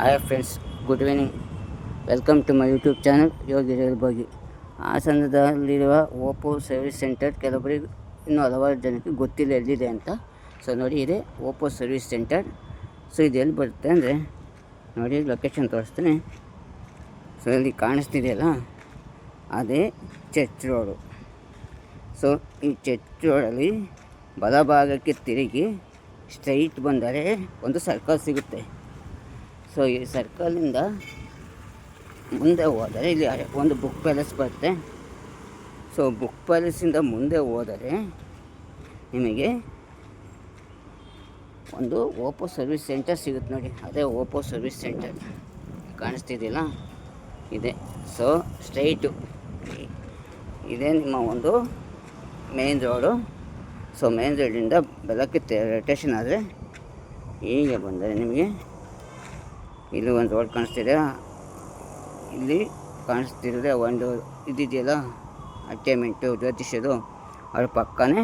Hi friends, good evening. Welcome to my YouTube channel Yogi ಬಗ್ಗೆ. ಹಾಸನದಲ್ಲಿರುವ Oppo service centre ಕೆಲವರಿಗೆ ಇನ್ನೂ ಹಲವಾರು ಜನಕ್ಕೆ ಗೊತ್ತಿಲ್ಲ ಎಲ್ಲಿದೆ ಅಂತ. ಸೊ ನೋಡಿ, ಇದೆ ಓಪೋ ಸರ್ವಿಸ್ ಸೆಂಟರ್. ಸೊ ಇದು ಎಲ್ಲಿ ಬರುತ್ತೆ ಅಂದರೆ ನೋಡಿ, ಲೊಕೇಶನ್ ತೋರಿಸ್ತೀನಿ. ಸೊ ಇಲ್ಲಿ ಕಾಣಿಸ್ತಿದೆಯಲ್ಲ, ಅದೇ ಚರ್ಚ್ ರೋಡು. ಸೊ ಈ ಚರ್ಚ್ ರೋಡಲ್ಲಿ ಬಲಭಾಗಕ್ಕೆ ತಿರುಗಿ ಸ್ಟ್ರೈಟ್ ಬಂದರೆ ಒಂದು ಸರ್ಕಲ್ ಸಿಗುತ್ತೆ. ಸೊ ಈ ಸರ್ಕಲಿಂದ ಮುಂದೆ ಹೋದರೆ ಇಲ್ಲಿ ಒಂದು ಬುಕ್ ಪ್ಯಾಲೇಸ್ ಬರುತ್ತೆ. ಸೊ ಬುಕ್ ಪ್ಯಾಲೇಸಿಂದ ಮುಂದೆ ಹೋದರೆ ನಿಮಗೆ ಒಂದು ಓಪೋ ಸರ್ವಿಸ್ ಸೆಂಟರ್ ಸಿಗುತ್ತೆ ನೋಡಿ. ಅದೇ ಓಪೋ ಸರ್ವಿಸ್ ಸೆಂಟರ್ ಕಾಣಿಸ್ತಿದೆಯಲ್ಲ, ಇದೆ. ಸೊ ಸ್ಟ್ರೈಟು ಇದೇ ನಿಮ್ಮ ಒಂದು ಮೇನ್ ರೋಡು. ಸೊ ಮೇನ್ ರೋಡಿಂದ ಬೆಳಕ್ಕೆ ರೊಟೇಷನ್ ಆದರೆ ಹೀಗೆ ಬಂದರೆ ನಿಮಗೆ ಇಲ್ಲಿ ಒಂದು ರೋಡ್ ಕಾಣಿಸ್ತಿದೆ. ಇಲ್ಲಿ ಕಾಣಿಸ್ತಿರೋದೆ ಒಂದು ಇದಿದೆಯಲ್ಲ, ಅಟೈನ್ಮೆಂಟು ಜ್ಯೋತಿಷದು, ಅದ್ರ ಪಕ್ಕನೇ